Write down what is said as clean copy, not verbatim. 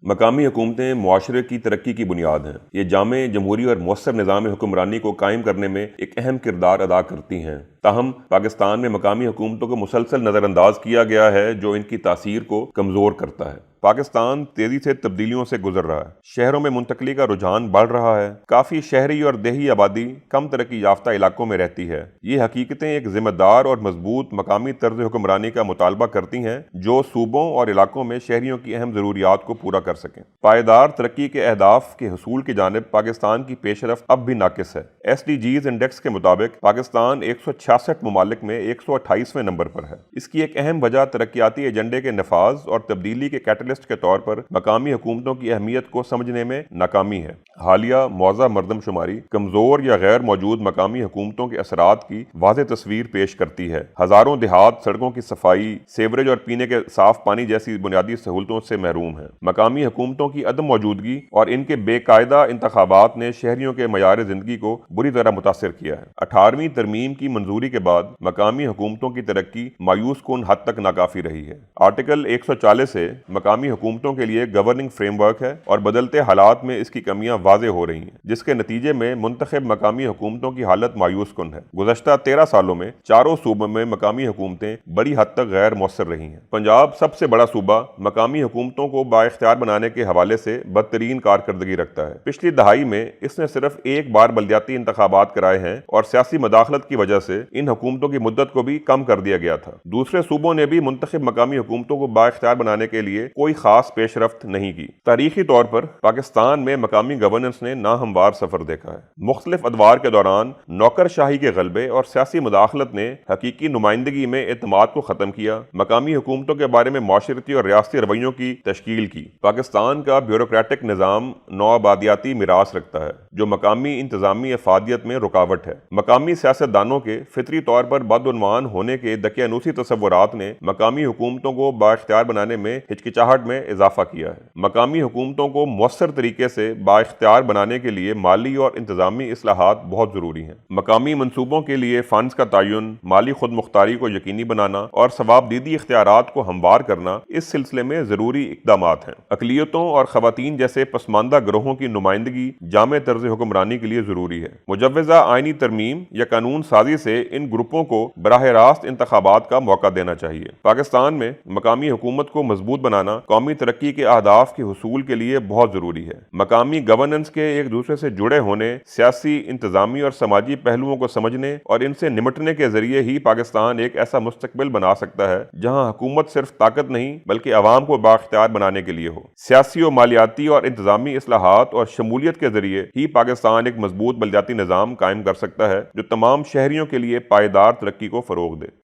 مقامی حکومتیں معاشرے کی ترقی کی بنیاد ہیں۔ یہ جامع، جمہوری اور مؤثر نظام حکمرانی کو قائم کرنے میں ایک اہم کردار ادا کرتی ہیں۔ تاہم پاکستان میں مقامی حکومتوں کو مسلسل نظر انداز کیا گیا ہے، جو ان کی تاثیر کو کمزور کرتا ہے۔ پاکستان تیزی سے تبدیلیوں سے گزر رہا ہے۔ شہروں میں منتقلی کا رجحان بڑھ رہا ہے۔ کافی شہری اور دیہی آبادی کم ترقی یافتہ علاقوں میں رہتی ہے۔ یہ حقیقتیں ایک ذمہ دار اور مضبوط مقامی طرز حکمرانی کا مطالبہ کرتی ہیں، جو صوبوں اور علاقوں میں شہریوں کی اہم ضروریات کو پورا کر سکیں۔ پائیدار ترقی کے اہداف کے حصول کی جانب پاکستان کی پیش رفت اب بھی ناقص ہے۔ SDGs انڈیکس کے مطابق پاکستان 166 ممالک میں 128ویں نمبر پر ہے۔ اس کی ایک اہم وجہ ترقیاتی ایجنڈے کے نفاذ اور تبدیلی کے کیٹلسٹ کے طور پر مقامی حکومتوں کی اہمیت کو سمجھنے میں ناکامی ہے۔ حالیہ موضع مردم شماری کمزور یا غیر موجود مقامی حکومتوں کے اثرات کی واضح تصویر پیش کرتی ہے۔ ہزاروں دیہات سڑکوں کی صفائی، سیوریج اور پینے کے صاف پانی جیسی بنیادی سہولتوں سے محروم ہیں۔ مقامی حکومتوں کی عدم موجودگی اور ان کے بے قاعدہ انتخابات نے شہریوں کے معیار زندگی کو بری طرح متاثر کیا ہے۔ 18ویں ترمیم کی منظوری کے بعد مقامی حکومتوں کی ترقی مایوس کن حد تک ناکافی رہی ہے۔ آرٹیکل 140 سے مقامی حکومتوں کے لیے گورننگ فریم ورک ہے اور بدلتے حالات میں اس کی کمیاں واضح ہو رہی ہیں، جس کے نتیجے میں منتخب مقامی حکومتوں کی حالت مایوس کن ہے۔ گزشتہ 13 سالوں میں چاروں صوبوں میں مقامی حکومتیں بڑی حد تک غیر مؤثر رہی ہیں۔ پنجاب سب سے بڑا صوبہ مقامی حکومتوں کو بااختیار بنانے کے حوالے سے بدترین کارکردگی رکھتا ہے۔ پچھلی دہائی میں اس نے صرف ایک بار بلدیاتی انتخابات کرائے ہیں اور سیاسی مداخلت کی وجہ سے ان حکومتوں کی مدت کو بھی کم کر دیا گیا تھا۔ دوسرے صوبوں نے بھی منتخب مقامی حکومتوں کو بااختیار بنانے کے لیے کوئی خاص پیش رفت نہیں کی۔ تاریخی طور پر پاکستان میں مقامی گورننس نے ناہموار سفر دیکھا ہے۔ مختلف ادوار کے دوران نوکر شاہی کے غلبے اور سیاسی مداخلت نے حقیقی نمائندگی میں اعتماد کو ختم کیا، مقامی حکومتوں کے بارے میں معاشرتی اور ریاستی رویوں کی تشکیل کی۔ پاکستان کا بیوروکریٹک نظام نوآبادیاتی میراث رکھتا ہے، جو مقامی انتظامی افادیت میں رکاوٹ ہے۔ مقامی سیاستدانوں کے فطری طور پر بدعنوان ہونے کے دقیانوسی تصورات نے مقامی حکومتوں کو بااختیار بنانے میں ہچکچاہٹ میں اضافہ کیا ہے۔ مقامی حکومتوں کو مؤثر طریقے سے بااختیار بنانے کے لیے مالی اور انتظامی اصلاحات بہت ضروری ہیں۔ مقامی منصوبوں کے لیے فنڈز کا تعین، مالی خود مختاری کو یقینی بنانا اور ثوابدیدی اختیارات کو ہموار کرنا اس سلسلے میں ضروری اقدامات ہیں۔ اقلیتوں اور خواتین جیسے پسماندہ گروہوں کی نمائندگی جامع طرز حکمرانی کے لیے ضروری ہے۔ مجوزہ آئینی ترمیم یا قانون سازی سے ان گروپوں کو براہ راست انتخابات کا موقع دینا چاہیے۔ پاکستان میں مقامی حکومت کو مضبوط بنانا قومی ترقی کے اہداف کے حصول کے لیے بہت ضروری ہے۔ مقامی گورننس کے ایک دوسرے سے جڑے ہونے، سیاسی، انتظامی اور سماجی پہلوؤں کو سمجھنے اور ان سے نمٹنے کے ذریعے ہی پاکستان ایک ایسا مستقبل بنا سکتا ہے جہاں حکومت صرف طاقت نہیں بلکہ عوام کو بااختیار بنانے کے لیے ہو۔ سیاسی و مالیاتی اور انتظامی اصلاحات اور شمولیت کے ذریعے ہی پاکستان ایک مضبوط بلدیاتی نظام قائم کر سکتا ہے، جو تمام شہریوں کے لیے پائیدار ترقی کو فروغ دے۔